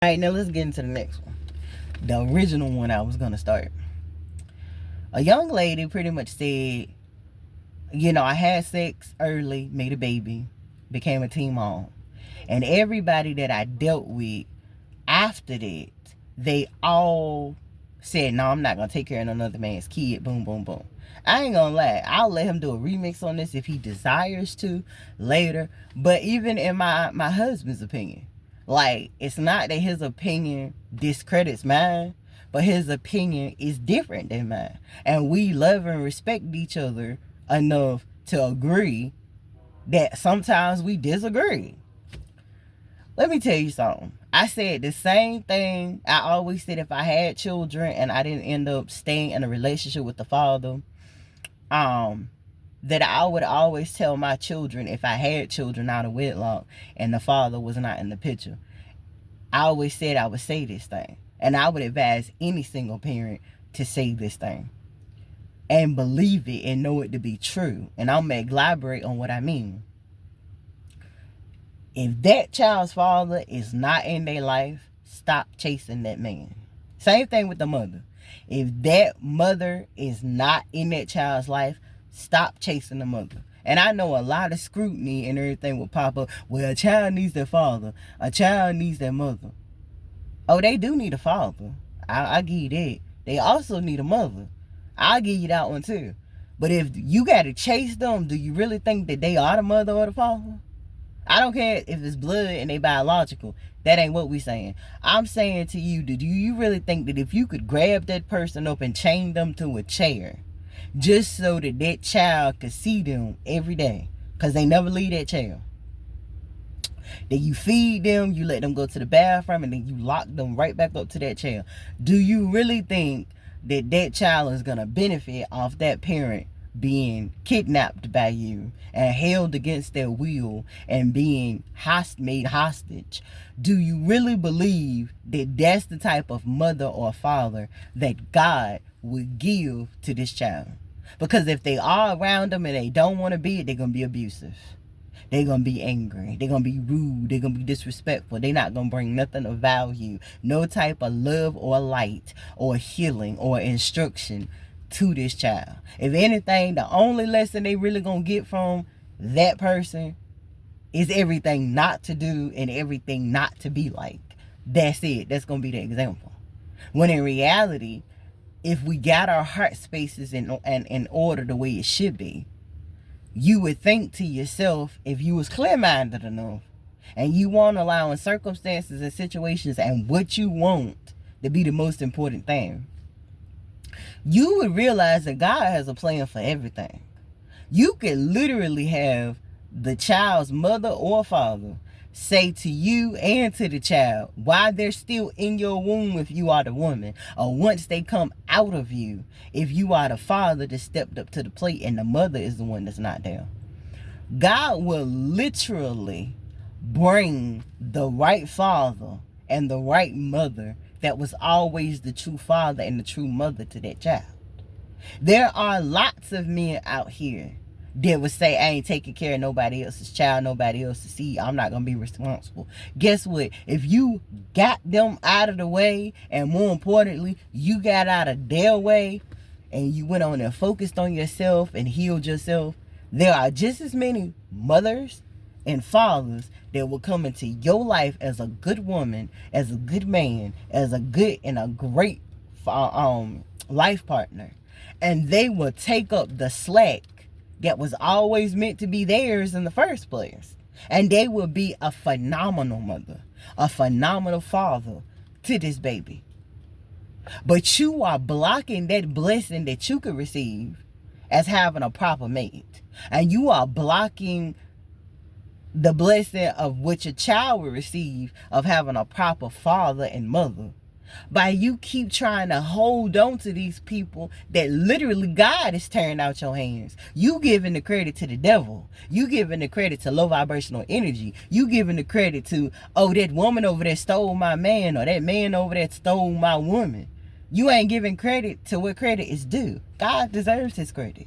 All right, now let's get into the next one. The original one I was going to start. A young lady pretty much said, I had sex early, made a baby, became a teen mom. And everybody that I dealt with after that, they all said, no, I'm not going to take care of another man's kid. Boom, boom, boom. I ain't going to lie. I'll let him do a remix on this if he desires to later. But even in my husband's opinion, like, it's not that his opinion discredits mine, but his opinion is different than mine. And we love and respect each other enough to agree that sometimes we disagree. Let me tell you something. I said the same thing I always said if I had children and I didn't end up staying in a relationship with the father, that I would always tell my children if I had children out of wedlock and the father was not in the picture. I always said I would say this thing. And I would advise any single parent to say this thing. And believe it and know it to be true. And I'm going to elaborate on what I mean. If that child's father is not in their life, stop chasing that man. Same thing with the mother. If that mother is not in that child's life, stop chasing the mother. And I know a lot of scrutiny and everything will pop up. Well, a child needs their father. A child needs their mother. Oh, they do need a father. I give you that. They also need a mother. I'll give you that one too. But if you got to chase them, do you really think that they are the mother or the father? I don't care if it's blood and they biological. That ain't what we saying. I'm saying to you, do you really think that if you could grab that person up and chain them to a chair just so that that child could see them every day, because they never leave that chair, that you feed them, you let them go to the bathroom, and then you lock them right back up to that chair, do you really think that that child is going to benefit off that parent being kidnapped by you and held against their will and being made hostage? Do you really believe that that's the type of mother or father that God would give to this child? Because if they are around them and they don't want to be it, they're going to be abusive. They're going to be angry. They're going to be rude. They're going to be disrespectful. They're not going to bring nothing of value. No type of love or light or healing or instruction to this child. If anything, the only lesson they really going to get from that person is everything not to do and everything not to be like. That's it. That's going to be the example. When in reality, if we got our heart spaces in order the way it should be, you would think to yourself, if you was clear-minded enough and you weren't allowing circumstances and situations and what you want to be the most important thing, you would realize that God has a plan for everything. You could literally have the child's mother or father say to you and to the child while they're still in your womb if you are the woman, or once they come out of you if you are the father that stepped up to the plate and the mother is the one that's not there. God will literally bring the right father and the right mother that was always the true father and the true mother to that child. There are lots of men out here that would say, I ain't taking care of nobody else's child, nobody else's seed, I'm not going to be responsible. Guess what? If you got them out of the way, and more importantly, you got out of their way, and you went on and focused on yourself and healed yourself, there are just as many mothers and fathers that will come into your life as a good woman, as a good man, as a good and a great life partner. And they will take up the slack that was always meant to be theirs in the first place. And they will be a phenomenal mother, a phenomenal father to this baby. But you are blocking that blessing that you could receive as having a proper mate. And you are blocking the blessing of what your child will receive of having a proper father and mother by you keep trying to hold on to these people that literally God is tearing out your hands. You giving the credit to the devil. You giving the credit to low vibrational energy. You giving the credit to, oh, that woman over there stole my man, or that man over there stole my woman. You ain't giving credit to what credit is due. God deserves his credit.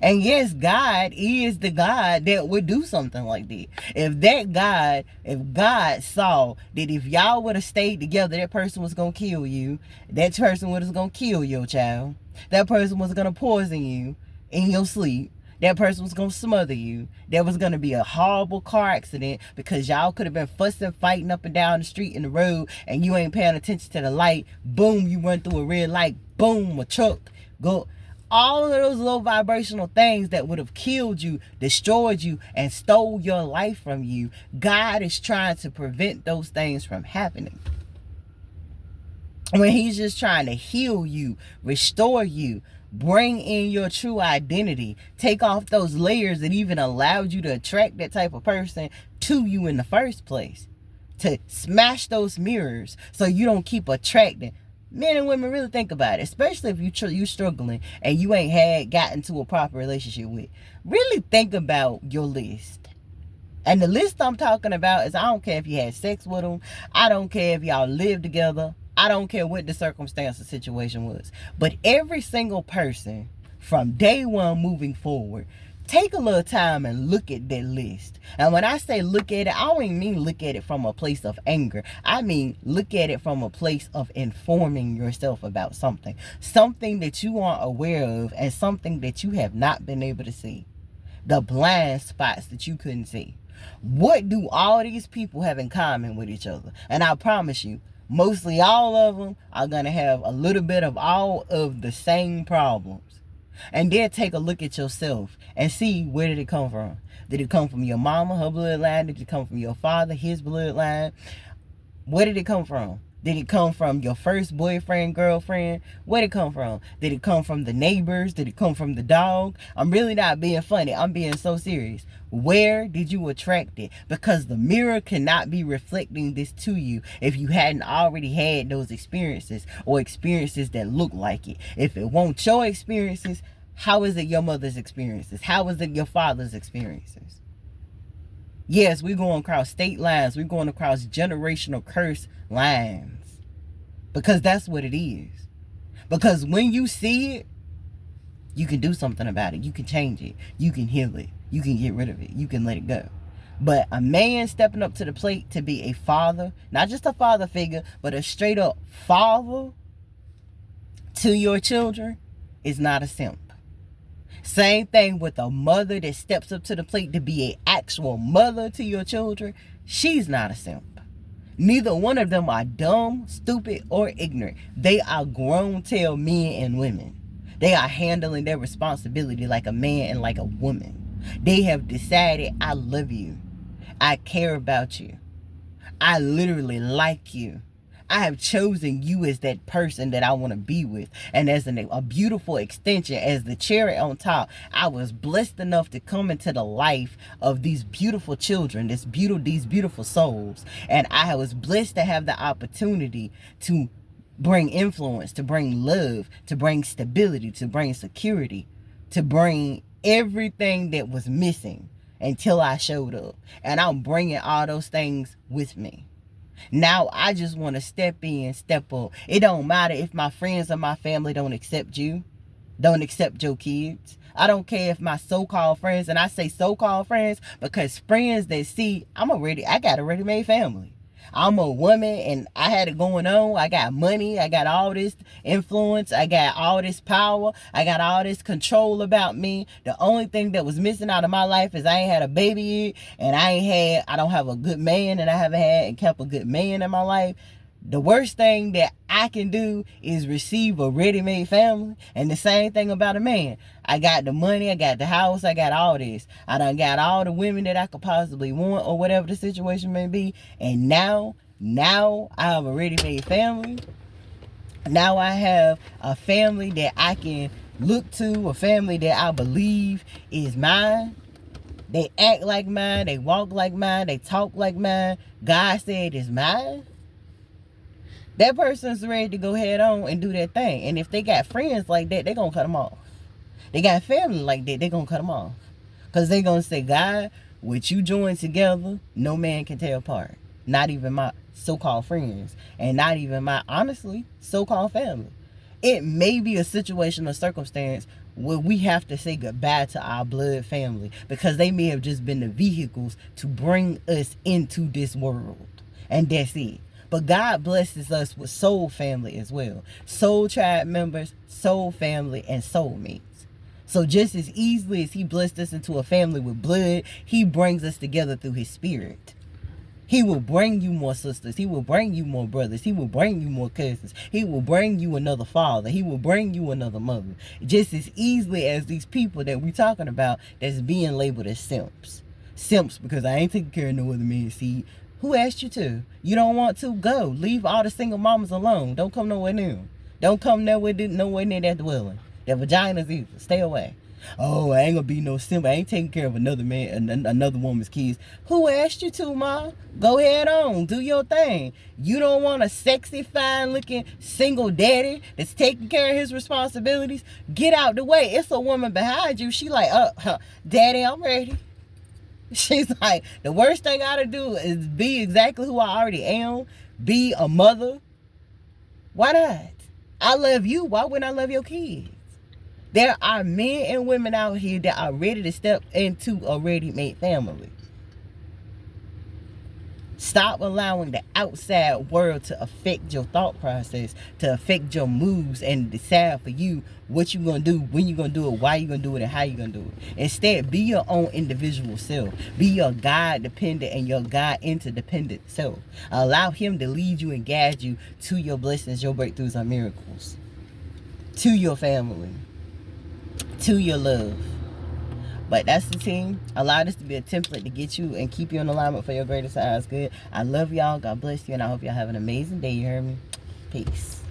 And yes, God is the God that would do something like that. If God saw that if y'all would have stayed together, that person was going to kill you, that person was going to kill your child, that person was going to poison you in your sleep, that person was going to smother you, there was going to be a horrible car accident because y'all could have been fussing, fighting up and down the street in the road, and you ain't paying attention to the light, boom, you run through a red light, boom, a truck go. All of those low vibrational things that would have killed you, destroyed you, and stole your life from you, God is trying to prevent those things from happening. When he's just trying to heal you, restore you, bring in your true identity, take off those layers that even allowed you to attract that type of person to you in the first place. To smash those mirrors so you don't keep attracting. Men and women, really think about it, especially if you struggling and you ain't gotten to a proper relationship with. Really think about your list. And the list I'm talking about is, I don't care if you had sex with them, I don't care if y'all lived together, I don't care what the circumstance or situation was. But every single person from day one moving forward, take a little time and look at that list. And when I say look at it, I don't even mean look at it from a place of anger. I mean look at it from a place of informing yourself about something. Something that you aren't aware of and something that you have not been able to see. The blind spots that you couldn't see. What do all these people have in common with each other? And I promise you, mostly all of them are going to have a little bit of all of the same problems. And then take a look at yourself and see, where did it come from? Did it come from your mama, her bloodline? Did it come from your father, his bloodline? Where did it come from? Did it come from your first boyfriend, girlfriend? Where did it come from? Did it come from the neighbors? Did it come from the dog? I'm really not being funny. I'm being so serious. Where did you attract it? Because the mirror cannot be reflecting this to you if you hadn't already had those experiences or experiences that look like it. If it won't your experiences, how is it your mother's experiences? How is it your father's experiences? Yes, we're going across state lines. We're going across generational curse lines. Because that's what it is. Because when you see it, you can do something about it. You can change it. You can heal it. You can get rid of it. You can let it go. But a man stepping up to the plate to be a father, not just a father figure, but a straight up father to your children, is not a simp. Same thing with a mother that steps up to the plate to be an actual mother to your children. She's not a simp. Neither one of them are dumb, stupid, or ignorant. They are grown-tail men and women. They are handling their responsibility like a man and like a woman. They have decided, I love you. I care about you. I literally like you. I have chosen you as that person that I want to be with. And as a beautiful extension, as the cherry on top, I was blessed enough to come into the life of these beautiful children, these beautiful souls. And I was blessed to have the opportunity to bring influence, to bring love, to bring stability, to bring security, to bring everything that was missing until I showed up. And I'm bringing all those things with me. Now I just want to step in, step up. It don't matter if my friends or my family don't accept you, don't accept your kids. I don't care if my so-called friends, and I say so-called friends because friends that see I got a ready-made family. I'm a woman and I had it going on. I got money. I got all this influence. I got all this power. I got all this control about me. The only thing that was missing out of my life is I ain't had a baby yet, and I don't have a good man, and I haven't had and kept a good man in my life. The worst thing that I can do is receive a ready-made family. And the same thing about a man. I got the money, I got the house, I got all this. I done got all the women that I could possibly want, or whatever the situation may be. And now I have a ready-made family. Now I have a family that I can look to, a family that I believe is mine. They act like mine, they walk like mine, they talk like mine. God said it's mine. That person's ready to go head on and do that thing. And if they got friends like that, they're going to cut them off. They got family like that, they're going to cut them off. Because they're going to say, God, what you join together, no man can tear apart. Not even my so-called friends. And not even my, honestly, so-called family. It may be a situation or circumstance where we have to say goodbye to our blood family because they may have just been the vehicles to bring us into this world. And that's it. But God blesses us with soul family as well. Soul tribe members, soul family, and soulmates. So just as easily as he blessed us into a family with blood, he brings us together through his spirit. He will bring you more sisters. He will bring you more brothers. He will bring you more cousins. He will bring you another father. He will bring you another mother. Just as easily as these people that we're talking about that's being labeled as simps. Simps because I ain't taking care of no other man. See, who asked you to? You don't want to? Go. Leave all the single mamas alone. Don't come nowhere near. Don't come nowhere near that dwelling. Their vaginas either. Stay away. Oh, I ain't gonna be no simp. I ain't taking care of another man, another woman's kids. Who asked you to, Ma? Go ahead on. Do your thing. You don't want a sexy, fine-looking single daddy that's taking care of his responsibilities? Get out the way. It's a woman behind you. She like, Daddy, I'm ready. She's like, the worst thing I gotta do is be exactly who I already am. Be a mother. Why not? I love you. Why wouldn't I love your kids? There are men and women out here that are ready to step into a ready-made family. Stop allowing the outside world to affect your thought process, to affect your moves, and decide for you what you're going to do, when you're going to do it, why you're going to do it, and how you're going to do it. Instead, be your own individual self. Be your God-dependent and your God-interdependent self. Allow him to lead you and guide you to your blessings, your breakthroughs, and miracles. To your family. To your love. But that's the team. Allow this to be a template to get you and keep you in alignment for your greatest highest good. I love y'all. God bless you. And I hope y'all have an amazing day. You heard me? Peace.